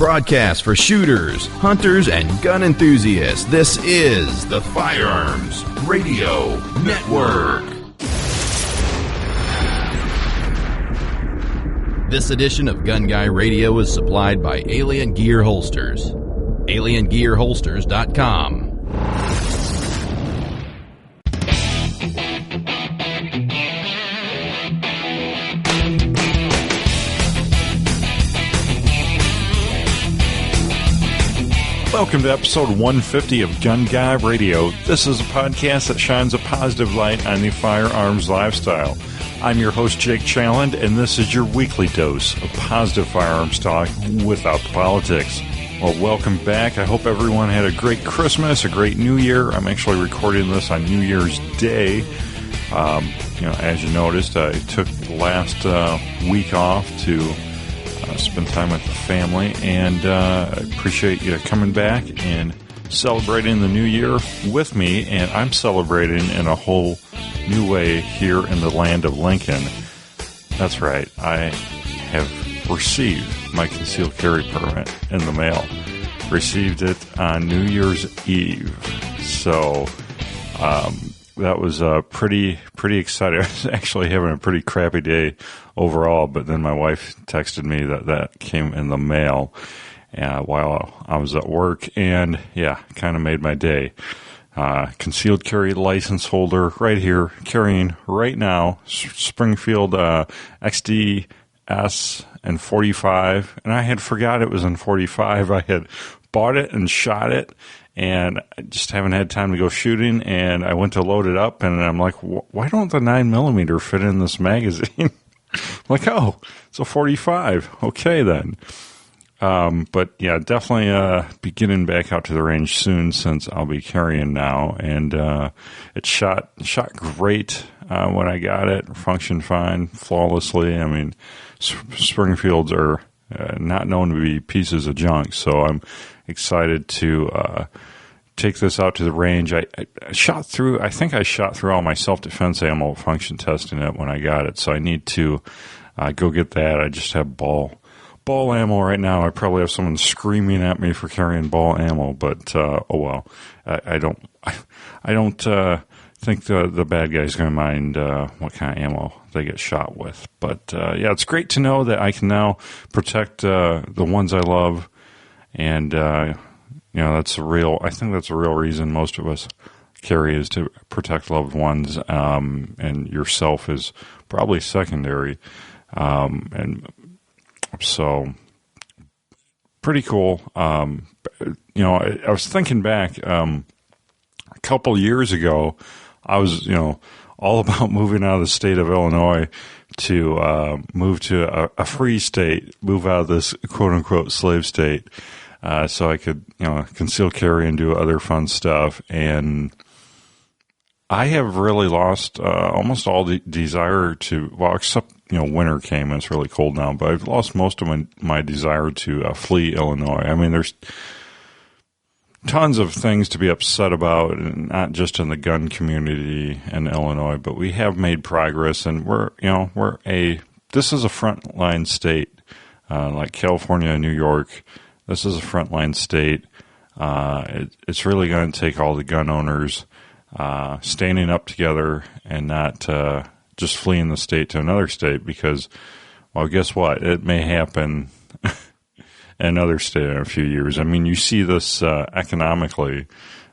broadcast for shooters, hunters, and gun enthusiasts. This is the Firearms Radio Network. This edition of Gun Guy Radio is supplied by Alien Gear Holsters. AlienGearHolsters.com. Welcome to episode 150 of Gun Guy Radio. This is a podcast that shines a positive light on the firearms lifestyle. I'm your host, Jake Challand, and this is your weekly dose of positive firearms talk without the politics. Well, welcome back. I hope everyone had a great Christmas, a great New Year. I'm actually recording this on New Year's Day. As you noticed, I took the last week off to spend time with the family, and I appreciate you coming back and celebrating the new year with me. And I'm celebrating in a whole new way here in the land of Lincoln. That's right, I have received my concealed carry permit in the mail. Received it on New Year's Eve. So that was pretty exciting. I was actually having a pretty crappy day overall, but then my wife texted me that came in the mail while I was at work, and yeah, kind of made my day. Concealed carry license holder right here, carrying right now Springfield XDS and 45, and I had forgot it was in 45. I had bought it and shot it, and I just haven't had time to go shooting, and I went to load it up, and I'm like, why don't the 9mm fit in this magazine? I'm like, oh, it's a 45. Okay, then. But yeah, definitely be getting back out to the range soon, since I'll be carrying now, and it shot great when I got it. Functioned fine, flawlessly. I mean, Springfields are not known to be pieces of junk, so I'm excited to take this out to the range. I think I shot through all my self-defense ammo function testing it when I got it, so I need to go get that. I just have ball ammo right now. I probably have someone screaming at me for carrying ball ammo, but oh well. I don't think the bad guy's going to mind what kind of ammo they get shot with. But yeah, it's great to know that I can now protect the ones I love, and that's I think that's a real reason most of us carry, is to protect loved ones, and yourself is probably secondary, and so pretty cool. I was thinking back a couple years ago. I was all about moving out of the state of Illinois to move to a free state, move out of this quote unquote slave state, so I could conceal carry and do other fun stuff. And I have really lost almost all the desire to, well, except winter came and it's really cold now, but I've lost most of my desire to flee Illinois. I mean, there's tons of things to be upset about, and not just in the gun community in Illinois, but we have made progress, and this is a frontline state, like California and New York. This is a frontline state. It's really going to take all the gun owners standing up together and not just fleeing the state to another state, because, well, guess what? It may happen in another state in a few years. I mean, you see this economically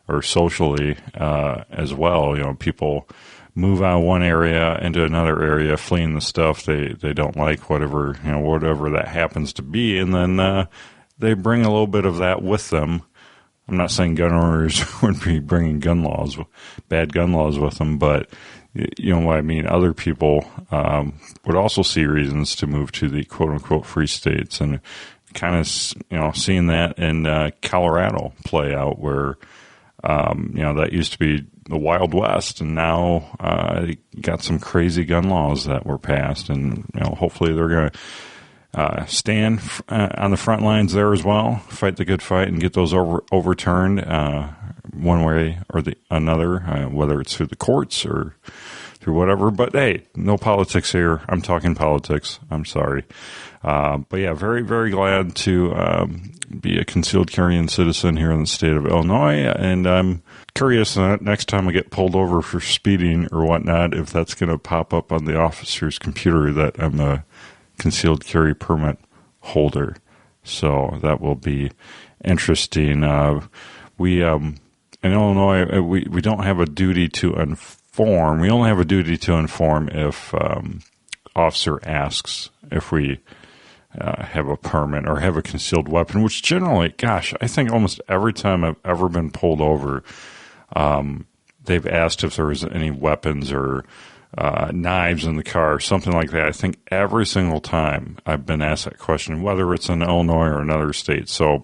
or socially as well. People move out of one area into another area, fleeing the stuff they don't like, whatever that happens to be, and then they bring a little bit of that with them. I'm not saying gun owners would be bringing bad gun laws with them, but you know what I mean. Other people would also see reasons to move to the quote unquote free states, and kind of seeing that in Colorado play out, where that used to be the Wild West, and now you got some crazy gun laws that were passed, and hopefully they're going to stand on the front lines there as well, fight the good fight, and get those overturned one way or the another, whether it's through the courts or through whatever. But hey, no politics here. I'm talking politics. I'm sorry. But yeah, very, very glad to be a concealed carrying citizen here in the state of Illinois. And I'm curious next time I get pulled over for speeding or whatnot, if that's going to pop up on the officer's computer that I'm a concealed carry permit holder. So that will be interesting. We in Illinois, we don't have a duty to inform. We only have a duty to inform if officer asks if we have a permit or have a concealed weapon, which generally, gosh, I think almost every time I've ever been pulled over, they've asked if there was any weapons or knives in the car or something like that. I think every single time I've been asked that question, whether it's in Illinois or another state. So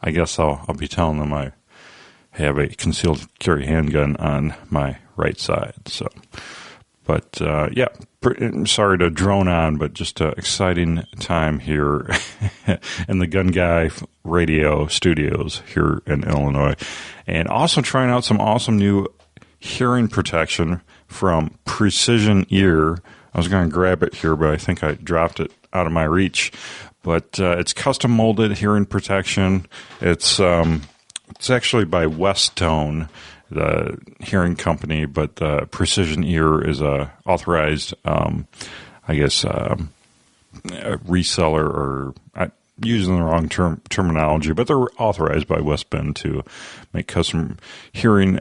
I guess I'll be telling them I have a concealed carry handgun on my right side. So, but yeah, sorry to drone on, but just an exciting time here in the Gun Guy Radio studios here in Illinois, and also trying out some awesome new hearing protection from Precision Ear. I was going to grab it here, but I think I dropped it out of my reach. But it's custom molded hearing protection. It's actually by Westone, the hearing company, but Precision Ear is a authorized, I guess, a reseller, or using the wrong terminology, but they're authorized by Westbend to make custom hearing,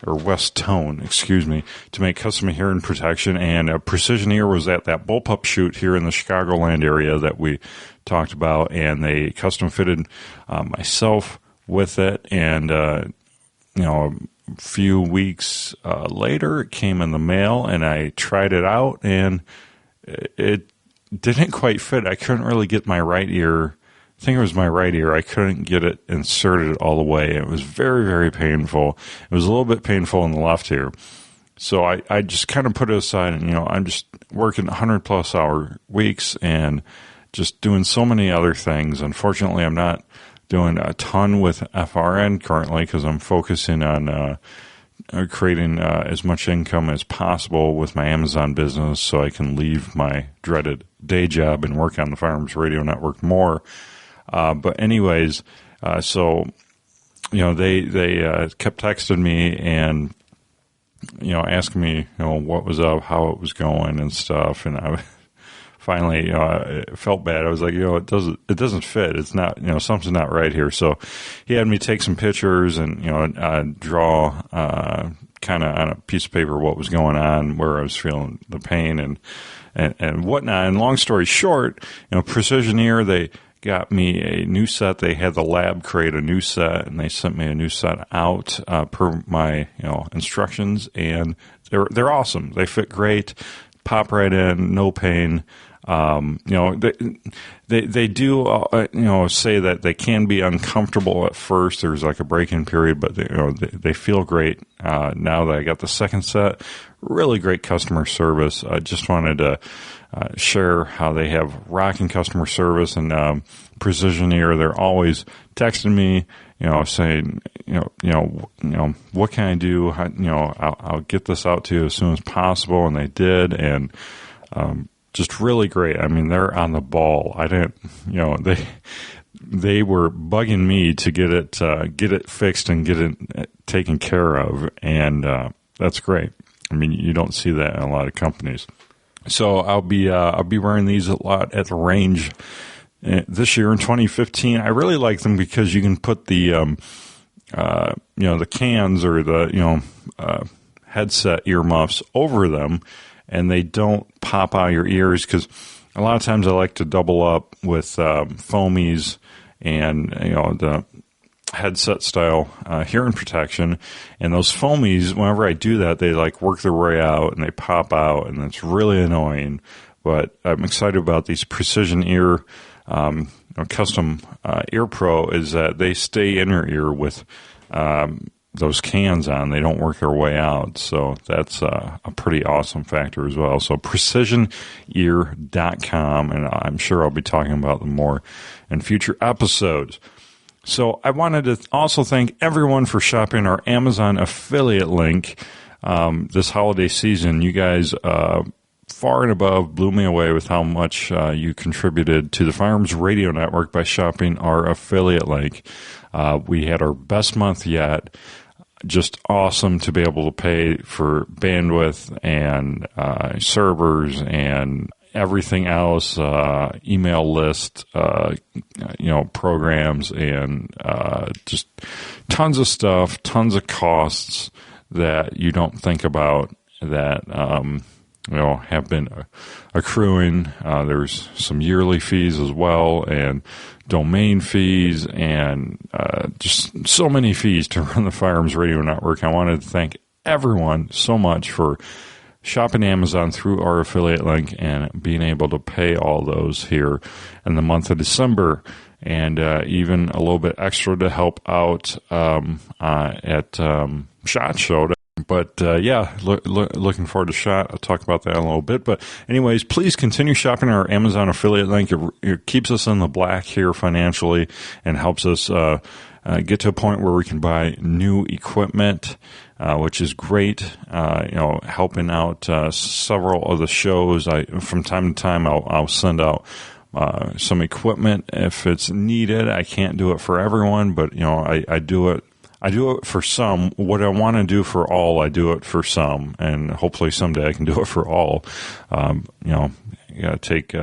or Westone, excuse me, to make custom hearing protection. And Precision Ear was at that bullpup shoot here in the Chicagoland area that we talked about, and they custom fitted myself with it. And a few weeks later, it came in the mail, and I tried it out, and it didn't quite fit. I couldn't really get my right ear. I think it was my right ear. I couldn't get it inserted all the way. It was very, very painful. It was a little bit painful in the left ear. So I just kind of put it aside, and, I'm just working 100-plus hour weeks and just doing so many other things. Unfortunately, I'm not doing a ton with FRN currently because I'm focusing on creating as much income as possible with my Amazon business so I can leave my dreaded day job and work on the Firearms Radio Network more. But anyways, so, they kept texting me and, asking me, what was up, how it was going and stuff. And I finally, felt bad. I was like, it doesn't fit. It's not, something's not right here. So he had me take some pictures and, draw, kind of on a piece of paper what was going on, where I was feeling the pain and whatnot. And long story short, Precision Ear, they got me a new set. They had the lab create a new set, and they sent me a new set out per my instructions, and they're awesome. They fit great, pop right in, no pain. They do say that they can be uncomfortable at first. There's like a break-in period, but they feel great. Now that I got the second set, really great customer service. I just wanted to share how they have rocking customer service, and Precision Ear, they're always texting me, saying, what can I do? I'll get this out to you as soon as possible. And they did. And, just really great. I mean, they're on the ball. I didn't, they were bugging me to get it fixed and get it taken care of. And, that's great. I mean, you don't see that in a lot of companies. So I'll be wearing these a lot at the range this year in 2015. I really like them because you can put the, the cans or the, headset earmuffs over them, and they don't pop out your ears, because a lot of times I like to double up with foamies and the headset style hearing protection, and those foamies, whenever I do that, they like work their way out and they pop out, and it's really annoying. But I'm excited about these Precision Ear custom Ear Pro, is that they stay in your ear with those cans on. They don't work their way out. So that's a pretty awesome factor as well. So precisionear.com, and I'm sure I'll be talking about them more in future episodes. So I wanted to also thank everyone for shopping our Amazon affiliate link. this holiday season, you guys far and above blew me away with how much you contributed to the Firearms Radio Network by shopping our affiliate link. We had our best month yet. Just awesome to be able to pay for bandwidth and servers and everything else, email list, programs, and just tons of stuff, tons of costs that you don't think about that have been accruing. There's some yearly fees as well, and domain fees, and just so many fees to run the Firearms Radio Network. I wanted to thank everyone so much for shopping Amazon through our affiliate link and being able to pay all those here in the month of December, and even a little bit extra to help out at SHOT Show. But looking forward to SHOT. I'll talk about that in a little bit. But anyways, please continue shopping our Amazon affiliate link. It keeps us in the black here financially and helps us get to a point where we can buy new equipment, which is great. Helping out several of the shows. From time to time, I'll send out some equipment if it's needed. I can't do it for everyone, but I do it. I do it for some. What I want to do for all, I do it for some, and hopefully someday I can do it for all. You got to take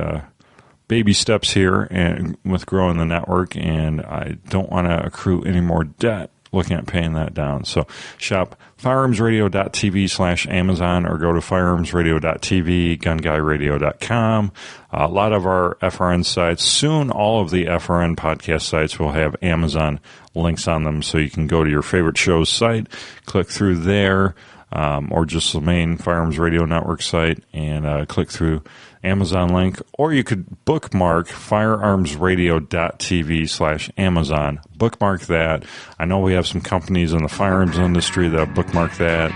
baby steps here and with growing the network, and I don't want to accrue any more debt looking at paying that down. So shop firearmsradio.tv/Amazon or go to firearmsradio.tv, gunguyradio.com. A lot of our FRN sites, soon all of the FRN podcast sites will have Amazon links on them, so you can go to your favorite show's site, click through there, or just the main Firearms Radio Network site and click through Amazon link, or you could bookmark firearmsradio.tv/Amazon. Bookmark that. I know we have some companies in the firearms industry that bookmark that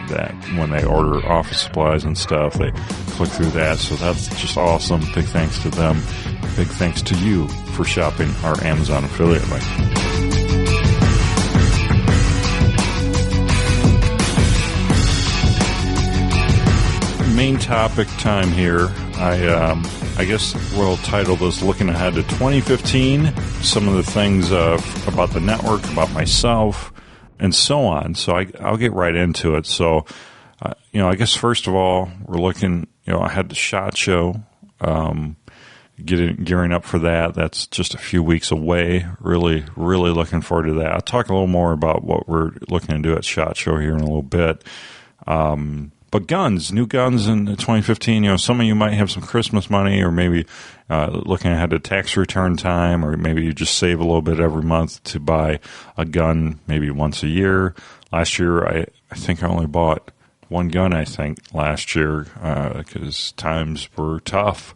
when they order office supplies and stuff, they click through that. So that's just awesome. Big thanks to them. Big thanks to you for shopping our Amazon affiliate link. Main topic time here. I guess we'll title this "Looking Ahead to 2015." Some of the things about the network, about myself, and so on. So I'll get right into it. So, I guess first of all, we're looking. I had the SHOT Show, gearing up for that. That's just a few weeks away. Really, really looking forward to that. I'll talk a little more about what we're looking to do at SHOT Show here in a little bit. But new guns in 2015, some of you might have some Christmas money, or maybe looking ahead to tax return time, or maybe you just save a little bit every month to buy a gun maybe once a year. Last year, I think I only bought one gun, last year, because times were tough.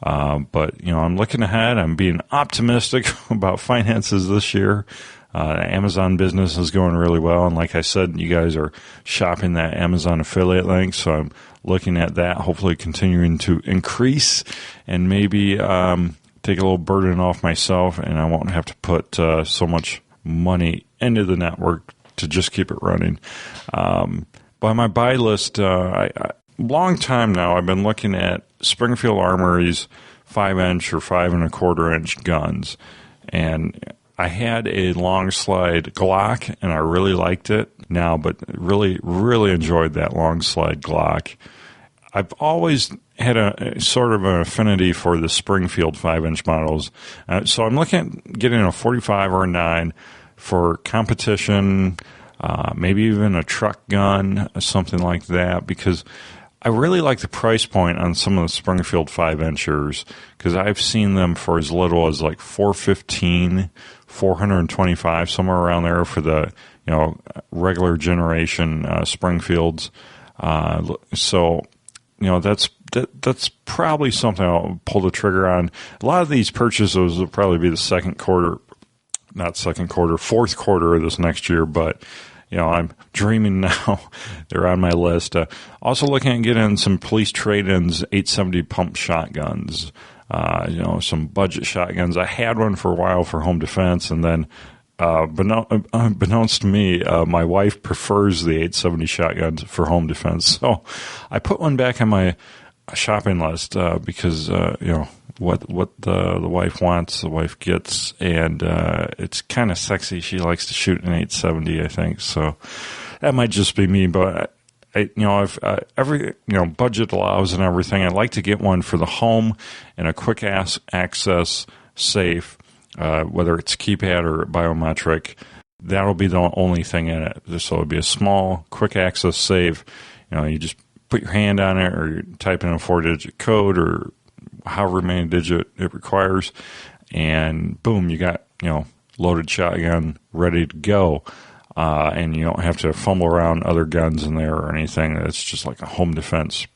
But I'm looking ahead. I'm being optimistic about finances this year. Amazon business is going really well, and like I said, you guys are shopping that Amazon affiliate link, so I'm looking at that, hopefully continuing to increase, and maybe take a little burden off myself, and I won't have to put so much money into the network to just keep it running. By my buy list, long time now, I've been looking at Springfield Armory's 5-inch or 5 1/4-inch guns, and I had a long slide Glock, and I really liked it now, but really, really enjoyed that long slide Glock. I've always had a sort of an affinity for the Springfield 5-inch models. So I'm looking at getting a 45 or a 9 for competition, maybe even a truck gun, something like that, because I really like the price point on some of the Springfield 5-inchers, because I've seen them for as little as like $415, $425, somewhere around there for the regular generation Springfields. So that's probably something I'll pull the trigger on. A lot of these purchases will probably be the fourth quarter of this next year, but I'm dreaming now. They're on my list. Also looking at getting some police trade-ins, 870 pump shotguns, some budget shotguns. I had one for a while for home defense, and then Unbeknownst to me, my wife prefers the 870 shotgun for home defense. So I put one back on my shopping list because what the wife wants, the wife gets, and it's kind of sexy. She likes to shoot an 870, I think. So that might just be me, but if every budget allows and everything, I'd like to get one for the home and a quick access safe, whether it's keypad or biometric. That'll be the only thing in it. So it'll be a small, quick access safe. You just put your hand on it, or you type in a 4-digit code, or however many digit it requires, and boom, you got loaded shotgun ready to go. And you don't have to fumble around other guns in there or anything. It's just like a home defense,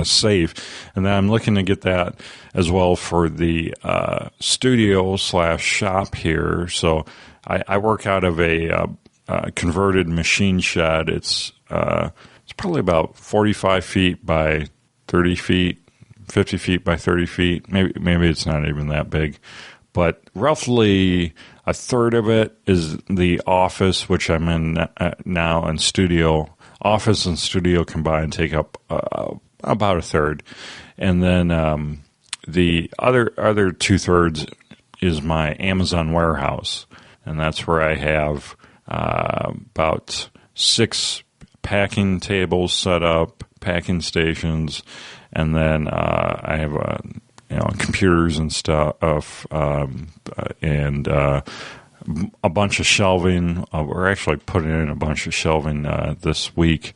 safe. And then I'm looking to get that as well for the studio/shop here. So I work out of a converted machine shed. It's probably about 45 feet by 30 feet, 50 feet by 30 feet. Maybe it's not even that big. But roughly a third of it is the office, which I'm in now, and studio. Office and studio combined take up about a third. And then the other 2/3 is my Amazon warehouse. And that's where I have about 6 packing tables set up, packing stations, and then I have computers and stuff, and a bunch of shelving. We're actually putting in a bunch of shelving this week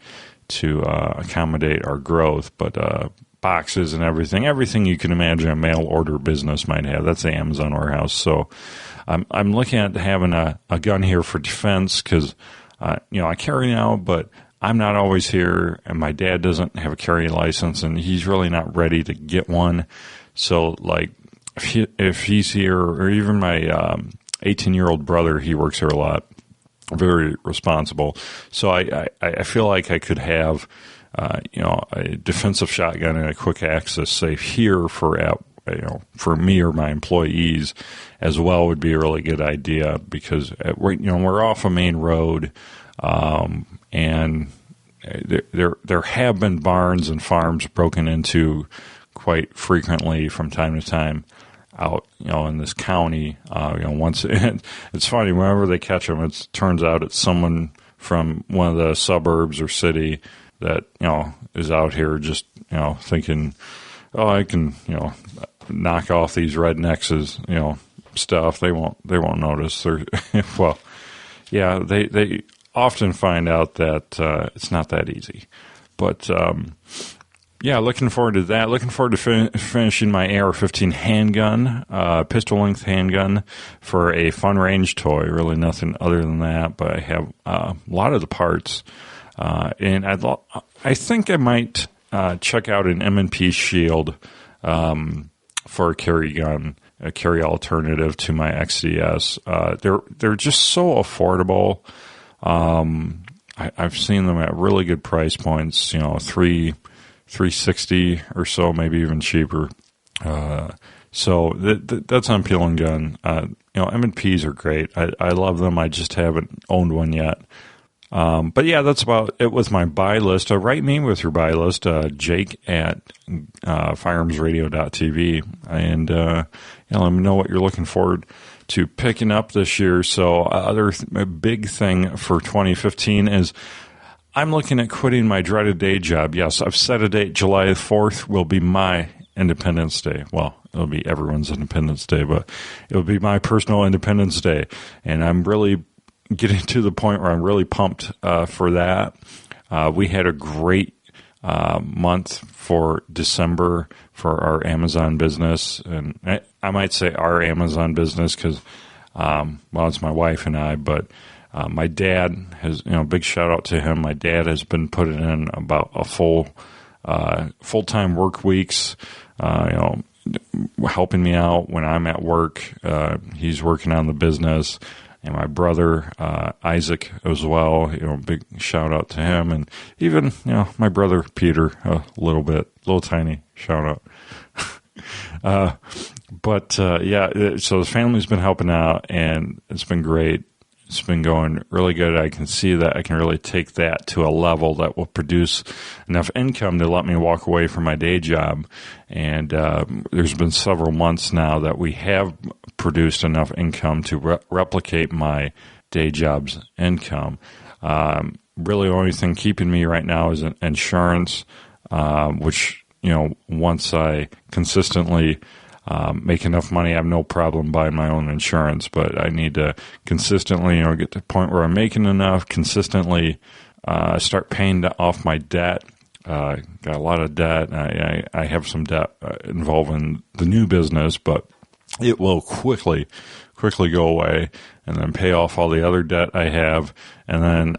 to accommodate our growth, but boxes and everything you can imagine a mail order business might have. That's the Amazon warehouse. So I'm looking at having a gun here for defense because, I carry now, but I'm not always here, and my dad doesn't have a carry license, and he's really not ready to get one. So, like, if he's here, or even my 18-year-old brother, he works here a lot, very responsible. So I feel like I could have, a defensive shotgun and a quick access safe here for me or my employees as well would be a really good idea because we're off a main road, and there have been barns and farms broken into quite frequently from time to time out, in this county. Once it's funny, whenever they catch them, it turns out it's someone from one of the suburbs or city that, is out here just, thinking, oh, I can, knock off these rednecks' stuff. They won't notice. Well, yeah, they often find out that it's not that easy. But yeah, looking forward to that. Looking forward to finishing my AR-15 handgun, pistol-length handgun for a fun range toy. Really nothing other than that, but I have a lot of the parts. And I think I might check out an M&P Shield for a carry gun, a carry alternative to my XDS. They're just so affordable. I've seen them at really good price points, $360 or so, maybe even cheaper. So that's on Peel and Gun. M&Ps are great. I love them. I just haven't owned one yet. But yeah, that's about it with my buy list. Write me with your buy list, Jake at firearmsradio.tv, and let me know what you're looking forward to picking up this year. So other big thing for 2015 is I'm looking at quitting my dreaded day job. Yes, I've set a date. July 4th will be my Independence Day. Well, it'll be everyone's Independence Day, but it'll be my personal Independence Day. And I'm really getting to the point where I'm really pumped for that. We had a great month for December for our Amazon business. And I might say our Amazon business because, it's my wife and I, but my dad has, big shout out to him. My dad has been putting in about a full-time work weeks, helping me out when I'm at work. He's working on the business. And my brother, Isaac, as well, big shout out to him. And even, my brother, Peter, a little tiny shout out. But so the family's been helping out, and it's been great. It's been going really good. I can see that I can really take that to a level that will produce enough income to let me walk away from my day job. And there's been several months now that we have produced enough income to replicate my day job's income. Really, the only thing keeping me right now is insurance, which, once I consistently make enough money, I have no problem buying my own insurance, but I need to consistently, get to the point where I'm making enough, consistently start paying off my debt. Got a lot of debt. I have some debt involving the new business, but it will quickly go away, and then pay off all the other debt I have. And then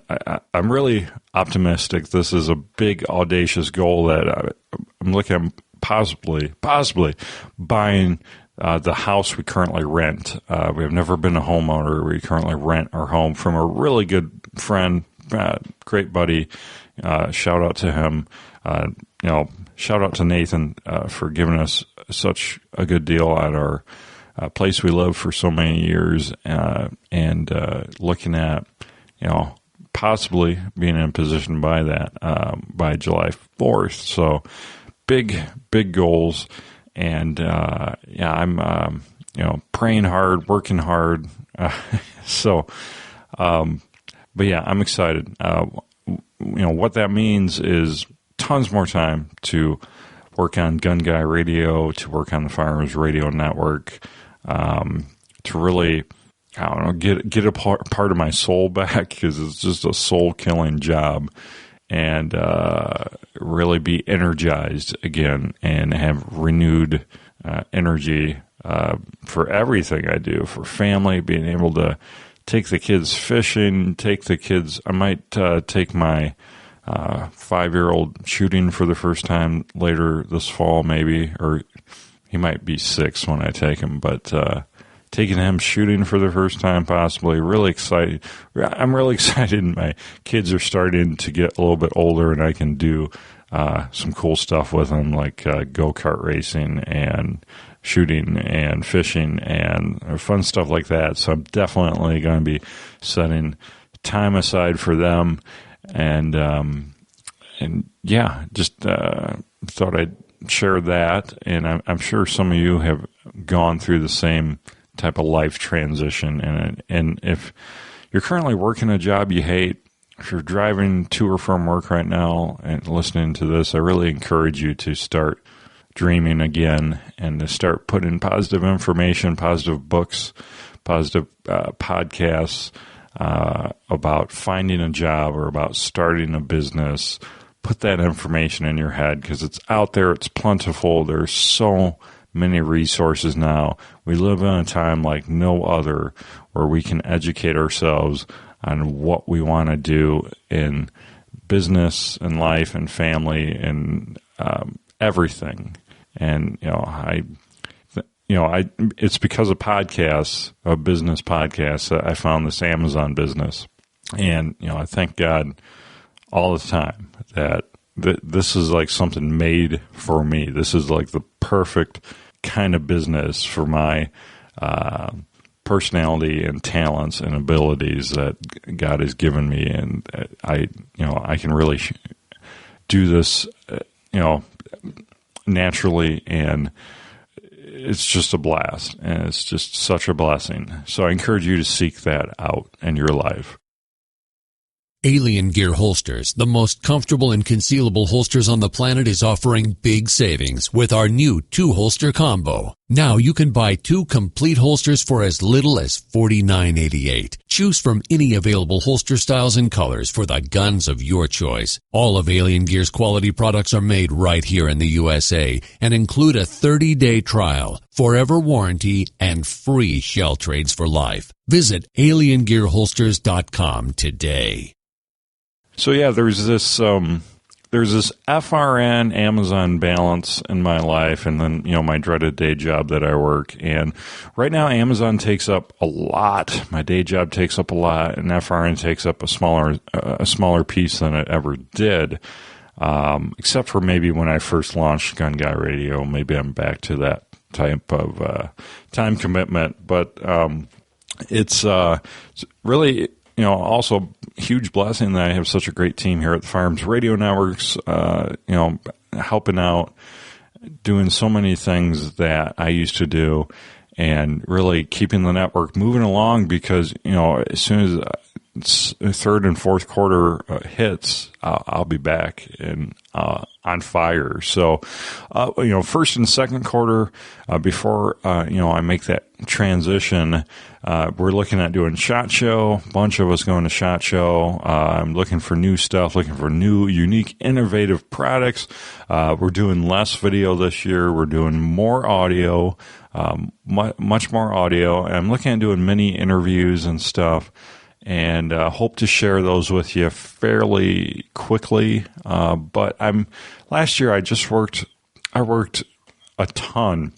I'm really optimistic. This is a big, audacious goal that I'm looking at possibly buying the house we currently rent. We have never been a homeowner. We currently rent our home from a really good friend, great buddy. Shout out to him. Shout out to Nathan for giving us such a good deal on our place we lived for so many years, and looking at, possibly being in a position to buy that by July 4th. So big goals, and I'm praying hard, working hard. But yeah, I'm excited. What that means is tons more time to work on Gun Guy Radio, to work on the Firearms Radio Network, to really, get a part of my soul back, because it's just a soul-killing job, and really be energized again and have renewed energy for everything I do, for family, being able to take the kids fishing, I might take my 5-year-old shooting for the first time later this fall, maybe, or he might be 6 when I take him, but taking him shooting for the first time, possibly. Really excited. I'm really excited. My kids are starting to get a little bit older, and I can do some cool stuff with them, like go-kart racing and shooting and fishing and fun stuff like that. So I'm definitely going to be setting time aside for them. And just thought I'd share that. And I'm sure some of you have gone through the same type of life transition. And if you're currently working a job you hate, if you're driving to or from work right now and listening to this, I really encourage you to start dreaming again, and to start putting positive information, positive books, positive podcasts about finding a job or about starting a business. Put that information in your head, because it's out there. It's plentiful. There's so many resources now. We live in a time like no other, where we can educate ourselves on what we want to do in business and life and family and everything. And it's because of podcasts, of business podcasts, that I found this Amazon business. And I thank God all the time that this is like something made for me. This is like the perfect kind of business for my personality and talents and abilities that God has given me, and I can really do this, naturally, and it's just a blast, and it's just such a blessing. So I encourage you to seek that out in your life. Alien Gear Holsters, the most comfortable and concealable holsters on the planet, is offering big savings with our new 2-holster combo. Now you can buy 2 complete holsters for as little as $49.88. Choose from any available holster styles and colors for the guns of your choice. All of Alien Gear's quality products are made right here in the USA and include a 30-day trial, forever warranty, and free shell trades for life. Visit aliengearholsters.com today. So yeah, there's this FRN Amazon balance in my life, and then my dreaded day job that I work. And right now, Amazon takes up a lot. My day job takes up a lot, and FRN takes up a smaller piece than it ever did. Except for maybe when I first launched Gun Guy Radio, maybe I'm back to that type of time commitment. But it's really, also a huge blessing that I have such a great team here at the Firearms Radio Networks, helping out, doing so many things that I used to do, and really keeping the network moving along, because, as soon as third and fourth quarter hits, I'll be back and on fire. So, first and second quarter, before, I make that transition, we're looking at doing SHOT Show, a bunch of us going to SHOT Show. I'm looking for new stuff, looking for new, unique, innovative products. We're doing less video this year. We're doing more audio, much more audio. And I'm looking at doing mini interviews and stuff, and hope to share those with you fairly quickly. But last year I worked a ton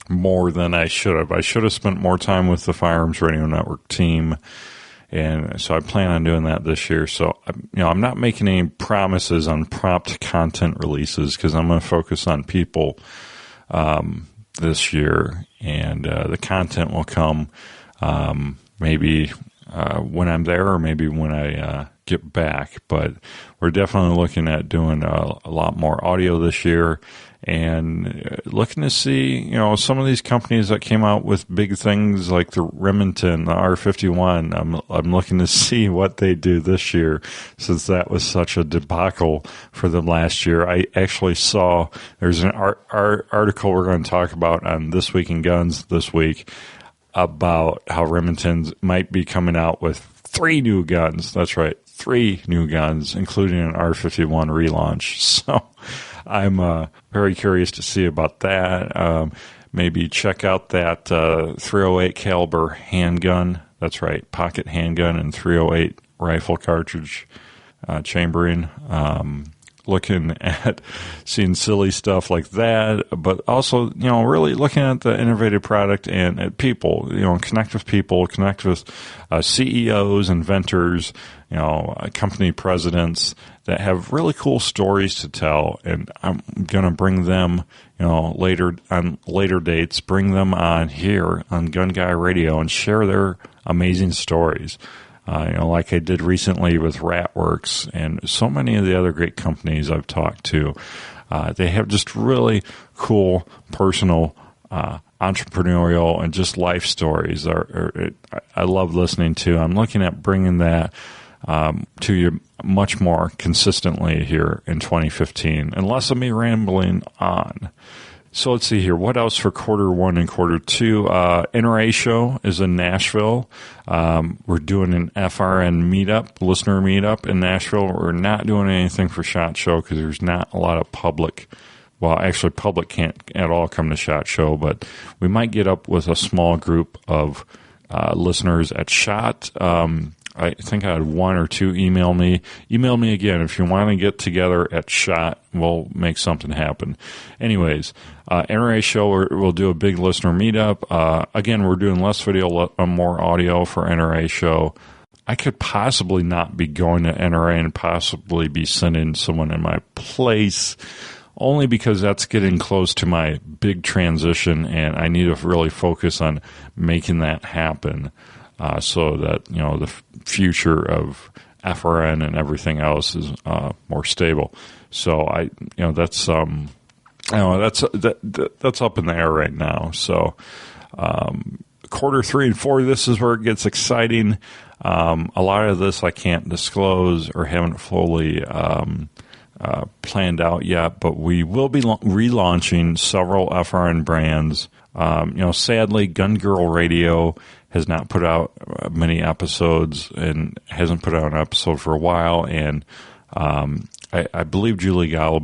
more than I should have. I should have spent more time with the Firearms Radio Network team, and so I plan on doing that this year. So, I'm not making any promises on prompt content releases, because I'm going to focus on people this year, and the content will come maybe when I'm there, or maybe when I get back. But we're definitely looking at doing a lot more audio this year, and looking to see, some of these companies that came out with big things like the Remington, the R51. I'm looking to see what they do this year, since that was such a debacle for them last year. I actually saw there's an article we're going to talk about on This Week in Guns this week, about how Remington might be coming out with 3 new guns. That's right, 3 new guns, including an R51 relaunch. So I'm very curious to see about that. Maybe check out that 308 caliber handgun. That's right, pocket handgun and 308 rifle cartridge chambering. Looking at seeing silly stuff like that, but also, really looking at the innovative product and at people, connect with people, connect with CEOs, inventors, company presidents that have really cool stories to tell. And I'm going to bring them, later on later dates, bring them on here on Gun Guy Radio and share their amazing stories. Like I did recently with Ratworks and so many of the other great companies I've talked to. They have just really cool personal, entrepreneurial, and just life stories. I love listening to. I'm looking at bringing that to you much more consistently here in 2015, and less of me rambling on. So let's see here. What else for quarter 1 and quarter 2? NRA show is in Nashville. We're doing an FRN meetup, listener meetup in Nashville. We're not doing anything for SHOT Show because there's not a lot of public. Well, actually, public can't at all come to SHOT Show, but we might get up with a small group of listeners at SHOT. I think I had 1 or 2 email me. Email me again if you want to get together at SHOT. We'll make something happen. Anyways, NRA show, we'll do a big listener meetup. Again, we're doing less video, more audio for NRA show. I could possibly not be going to NRA and possibly be sending someone in my place, only because that's getting close to my big transition, and I need to really focus on making that happen. So that, the future of FRN and everything else is more stable. So that's up in the air right now. So quarter 3 and 4, this is where it gets exciting. A lot of this I can't disclose or haven't fully planned out yet, but we will be relaunching several FRN brands. Sadly, Gun Girl Radio has not put out many episodes and hasn't put out an episode for a while. And I believe Julie Gallup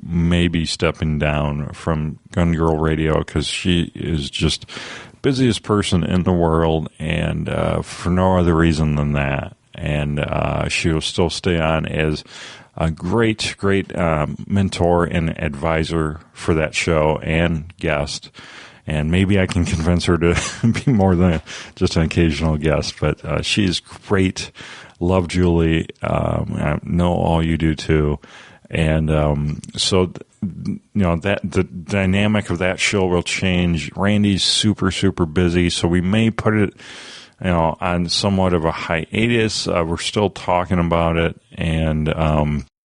may be stepping down from Gun Girl Radio because she is just busiest person in the world, and for no other reason than that. And she will still stay on as a great mentor and advisor for that show and guest. And maybe I can convince her to be more than just an occasional guest. But she's great. Love Julie. I know all you do too. And so that the dynamic of that show will change. Randy's super, super busy, so we may put it, on somewhat of a hiatus. We're still talking about it, and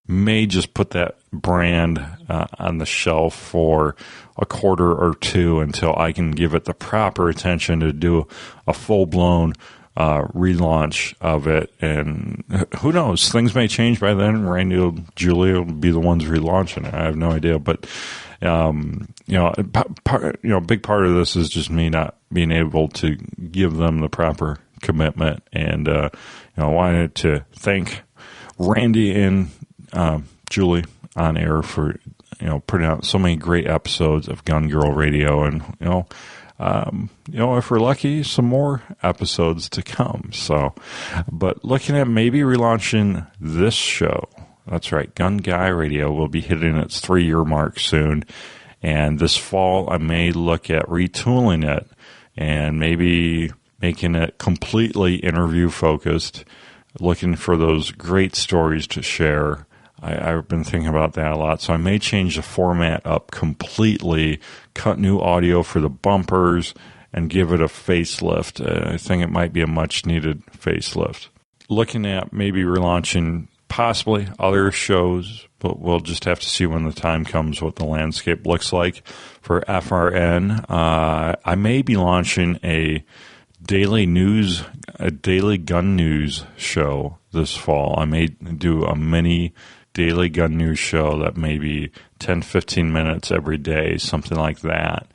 may just put that brand on the shelf for a quarter or two until I can give it the proper attention to do a full-blown relaunch of it. And who knows, things may change by then. Randy or Julie will be the ones relaunching it. I have no idea, but a big part of this is just me not being able to give them the proper commitment. And I wanted to thank Randy and Julie on air for putting out so many great episodes of Gun Girl Radio, and if we're lucky, some more episodes to come. So, but looking at maybe relaunching this show. That's right, Gun Guy Radio will be hitting its 3-year mark soon, and this fall I may look at retooling it and maybe making it completely interview focused, looking for those great stories to share. I've been thinking about that a lot, so I may change the format up completely, cut new audio for the bumpers, and give it a facelift. I think it might be a much-needed facelift. Looking at maybe relaunching possibly other shows, but we'll just have to see when the time comes what the landscape looks like. For FRN, I may be launching a daily gun news show this fall. I may do a mini daily gun news show that may be 10-15 minutes every day, something like that.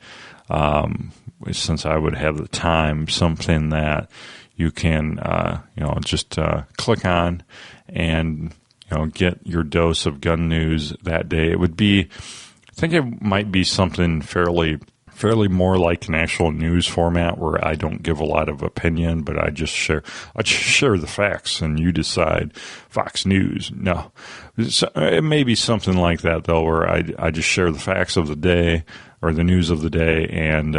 Since I would have the time, something that you can just click on and get your dose of gun news that day. It would be, I think it might be something fairly more like an actual news format where I don't give a lot of opinion, but I just share the facts and you decide. Fox News. No. It may be something like that, though, where I just share the facts of the day or the news of the day, and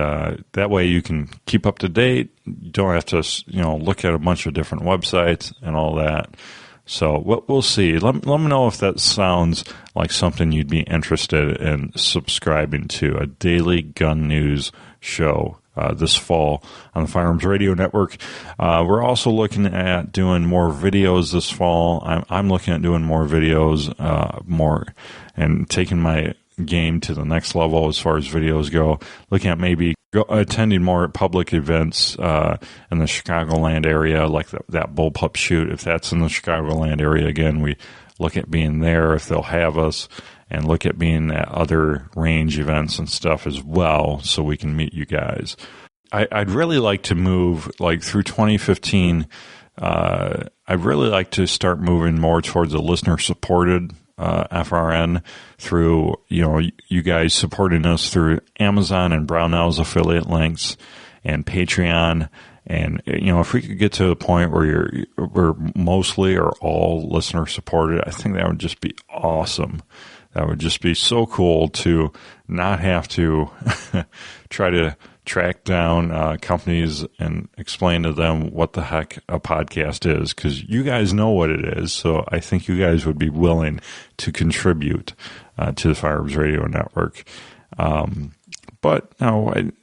that way you can keep up to date. You don't have to look at a bunch of different websites and all that. So we'll see. Let me know if that sounds like something you'd be interested in subscribing to, a daily gun news show this fall on the Firearms Radio Network. We're also looking at doing more videos this fall. I'm looking at doing more videos, and taking my game to the next level as far as videos go. Looking at maybe attending more public events in the Chicagoland area, like that bullpup shoot. If that's in the Chicagoland area, again, we look at being there if they'll have us, and look at being at other range events and stuff as well, so we can meet you guys. I'd really like to move, through 2015, I'd really like to start moving more towards a listener-supported FRN through, you guys supporting us through Amazon and Brownell's affiliate links and Patreon. And, if we could get to the point where we're mostly or all listener supported, I think that would just be awesome. That would just be so cool to not have to try to track down companies and explain to them what the heck a podcast is, because you guys know what it is. So I think you guys would be willing to contribute to the Firearms Radio Network. But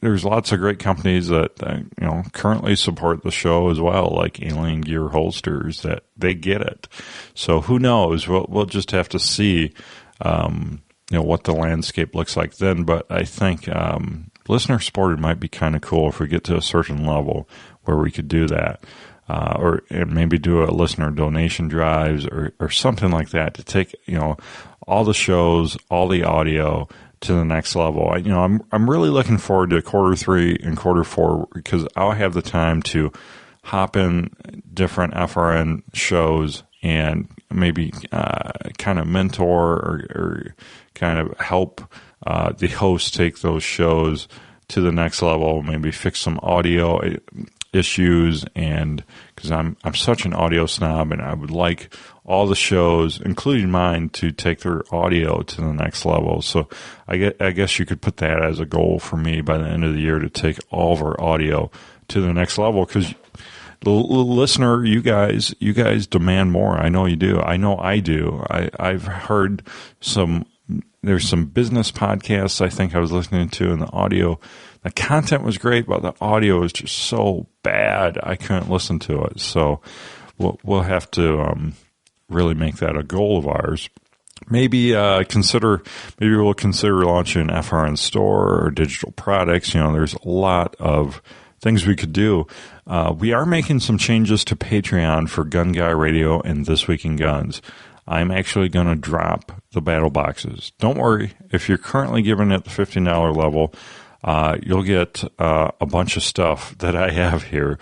there's lots of great companies that currently support the show as well, like Alien Gear Holsters, that they get it. So who knows? We'll just have to see, what the landscape looks like then. But I think listener supported might be kind of cool if we get to a certain level where we could do that, or maybe do a listener donation drives or something like that to take all the shows, all the audio to the next level. I'm really looking forward to Q3 and Q4 because I'll have the time to hop in different FRN shows and maybe kind of mentor or kind of help the host take those shows to the next level, maybe fix some audio issues, and because I'm such an audio snob, and I would like all the shows, including mine, to take their audio to the next level. So I guess you could put that as a goal for me by the end of the year, to take all of our audio to the next level, because the listener, you guys demand more. I know you do. I know I do. I've heard some There's some business podcasts I think I was listening to, and the audio, the content was great, but the audio is just so bad I couldn't listen to it. So we'll have to really make that a goal of ours. Maybe we'll consider launching an FRN store or digital products. There's a lot of things we could do. We are making some changes to Patreon for Gun Guy Radio and This Week in Guns. I'm actually going to drop the battle boxes. Don't worry. If you're currently giving it the $15 level, you'll get a bunch of stuff that I have here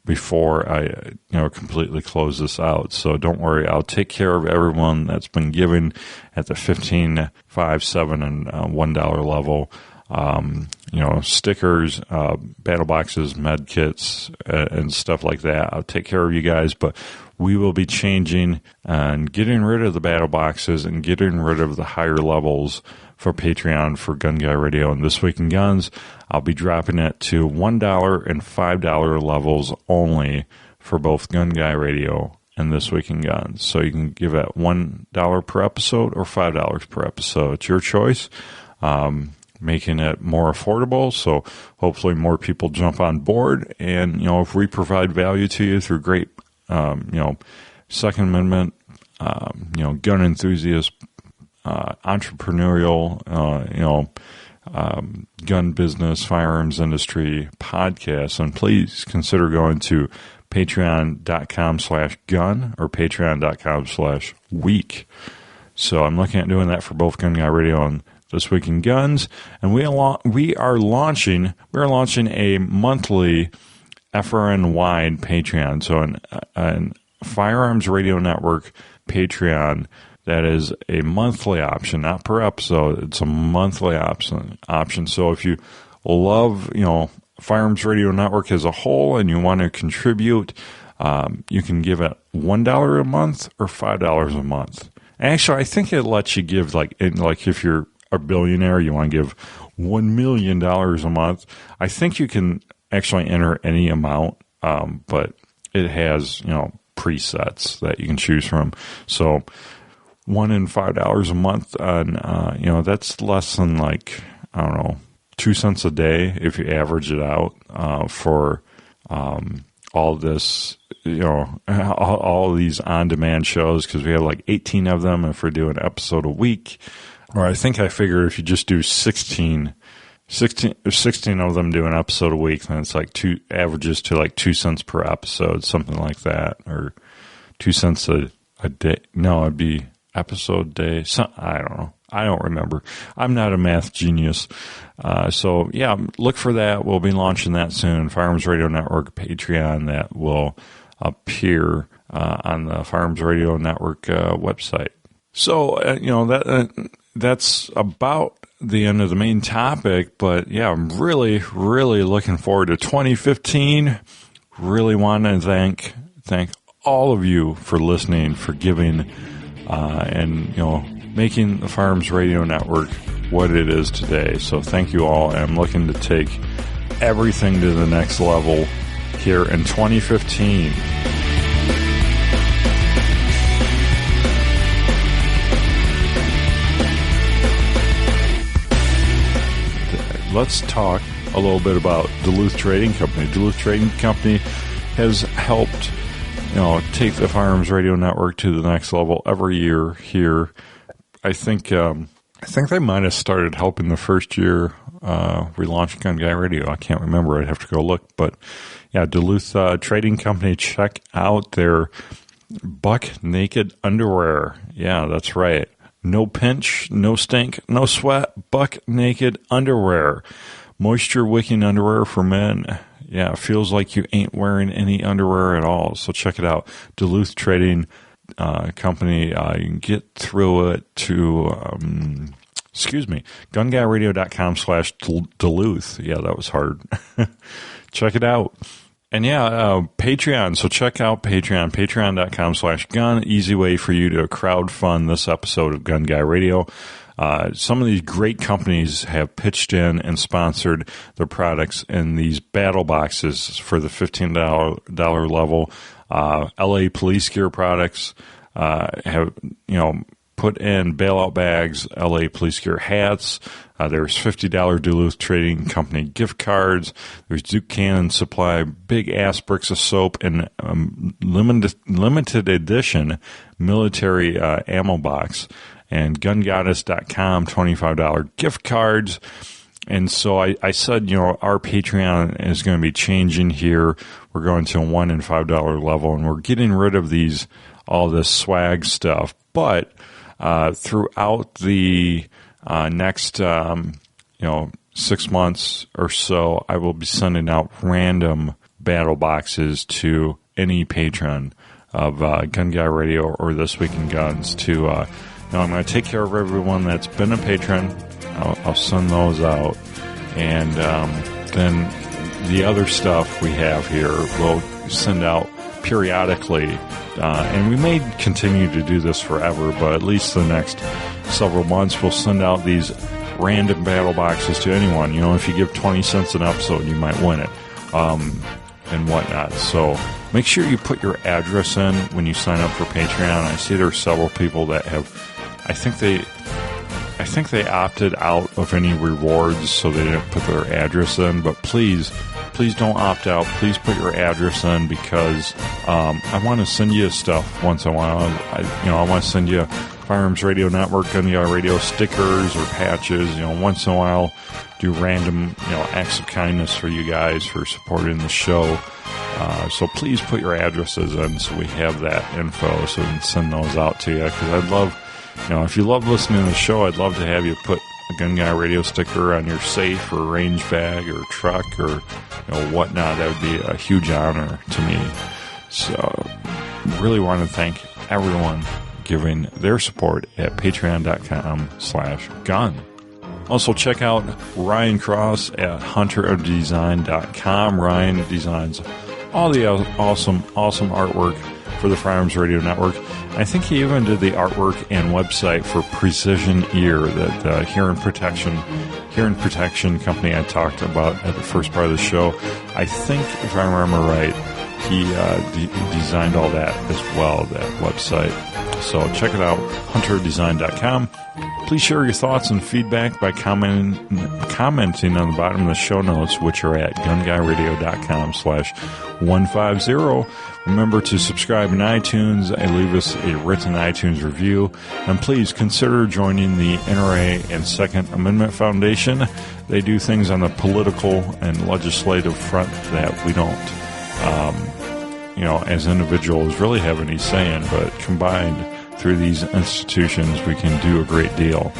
before I completely close this out. So don't worry. I'll take care of everyone that's been given at the $15, $5, $7, and $1 level. Stickers, battle boxes, med kits, and stuff like that. I'll take care of you guys, but we will be changing and getting rid of the battle boxes and getting rid of the higher levels for Patreon for Gun Guy Radio and This Week in Guns. I'll be dropping it to $1 and $5 levels only for both Gun Guy Radio and This Week in Guns. So you can give it $1 per episode or $5 per episode. It's your choice. Making it more affordable, so hopefully more people jump on board. And if we provide value to you through great, Second Amendment, gun enthusiast, entrepreneurial, gun business, firearms industry podcasts, and please consider going to patreon.com/gun or patreon.com/week. So I'm looking at doing that for both Gun Guy Radio and This Week in Guns, and we are launching a monthly FRN-wide Patreon, so an Firearms Radio Network Patreon that is a monthly option, not per episode. It's a monthly option. So if you love Firearms Radio Network as a whole and you want to contribute, you can give it $1 a month or $5 a month. Actually, I think it lets you give like if you're a billionaire, you want to give $1 million a month. I think you can actually enter any amount, but it has presets that you can choose from. So $1 and $5 a month, and that's less than 2 cents a day if you average it out for all this. All these on-demand shows, because we have 18 of them if we're doing an episode a week. Or I think I figure if you just do 16 of them do an episode a week, then it's averages to 2 cents per episode, something like that, or 2 cents a day. No, it'd be episode day. I don't know. I don't remember. I'm not a math genius. So yeah, look for that. We'll be launching that soon. Firearms Radio Network Patreon, that will appear on the Firearms Radio Network website. So that's about the end of the main topic, but yeah, I'm really, really looking forward to 2015. Really want to thank all of you for listening, for giving, and making the Firearms Radio Network what it is today. So thank you all, and I'm looking to take everything to the next level here in 2015. Let's talk a little bit about Duluth Trading Company. Duluth Trading Company has helped, take the Firearms Radio Network to the next level every year here. I think they might have started helping the first year we launched Gun Guy Radio. I can't remember. I'd have to go look. But yeah, Duluth Trading Company, check out their Buck Naked underwear. Yeah, that's right. No pinch, no stink, no sweat, Buck Naked underwear. Moisture wicking underwear for men. Yeah, it feels like you ain't wearing any underwear at all. So check it out. Duluth Trading Company. You can get through it to, gunguyradio.com/Duluth. Yeah, that was hard. Check it out. And yeah, Patreon. So check out Patreon, patreon.com/gun. Easy way for you to crowdfund this episode of Gun Guy Radio. Some of these great companies have pitched in and sponsored their products in these battle boxes for the $15 level. LA Police Gear products have, put in bailout bags, LA Police Gear hats. There's $50 Duluth Trading Company gift cards. There's Duke Cannon Supply big ass bricks of soap and limited edition military ammo box. And GunGoddess.com $25 gift cards. And so I said, our Patreon is going to be changing here. We're going to a $1 and $5 level, and we're getting rid of all this swag stuff. But throughout the next 6 months or so, I will be sending out random battle boxes to any patron of Gun Guy Radio or This Week in Guns. I'm going to take care of everyone that's been a patron. I'll send those out, and then the other stuff we have here we'll send out periodically, and we may continue to do this forever, but at least the next several months we'll send out these random battle boxes to anyone. If you give 20 cents an episode, you might win it, and whatnot. So make sure you put your address in when you sign up for Patreon. I see there are several people that have, I think they opted out of any rewards, so they didn't put their address in. But please don't opt out. Please put your address in, because I want to send you stuff once in a while. I want to send you Firearms Radio Network, Gun Guy Radio stickers or patches. Once in a while, do random acts of kindness for you guys for supporting the show. So please put your addresses in so we have that info, so we can send those out to you. Because I'd love. If you love listening to the show, I'd love to have you put a Gun Guy Radio sticker on your safe or range bag or truck or whatnot. That would be a huge honor to me. So, really want to thank everyone giving their support at patreon.com/gun. Also, check out Ryan Cross at hunterofdesign.com. Ryan designs all the awesome artwork for the Firearms Radio Network. I think he even did the artwork and website for Precision Ear, that hearing protection company I talked about at the first part of the show. I think, if I remember right, he designed all that as well, that website. So check it out, hunterdesign.com. Please share your thoughts and feedback by commenting on the bottom of the show notes, which are at gunguyradio.com/150. Remember to subscribe in iTunes and leave us a written iTunes review. And please consider joining the NRA and Second Amendment Foundation. They do things on the political and legislative front that we don't, as individuals really have any say in, but combined through these institutions, we can do a great deal.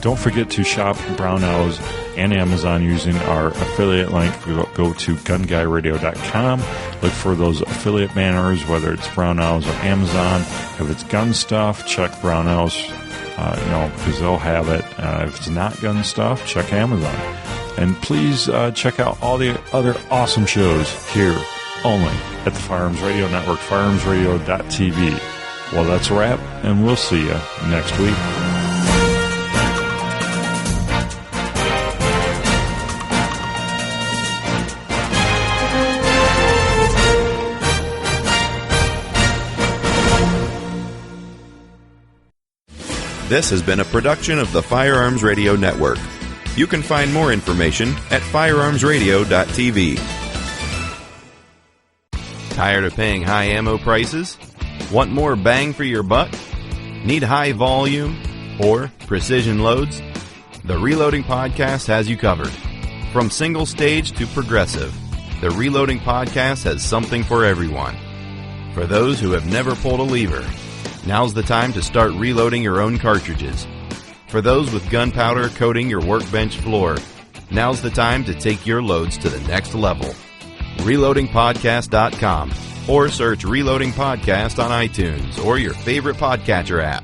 Don't forget to shop Brownells and Amazon using our affiliate link. Go to gunguyradio.com. Look for those affiliate banners, whether it's Brownells or Amazon. If it's gun stuff, check Brownells, because they'll have it. If it's not gun stuff, check Amazon. And please check out all the other awesome shows here only at the Firearms Radio Network, firearmsradio.tv. Well, that's a wrap, and we'll see you next week. This has been a production of the Firearms Radio Network. You can find more information at firearmsradio.tv. Tired of paying high ammo prices? Want more bang for your buck? Need high volume or precision loads? The Reloading Podcast has you covered. From single stage to progressive, the Reloading Podcast has something for everyone. For those who have never pulled a lever, now's the time to start reloading your own cartridges. For those with gunpowder coating your workbench floor, now's the time to take your loads to the next level. ReloadingPodcast.com or search Reloading Podcast on iTunes or your favorite podcatcher app.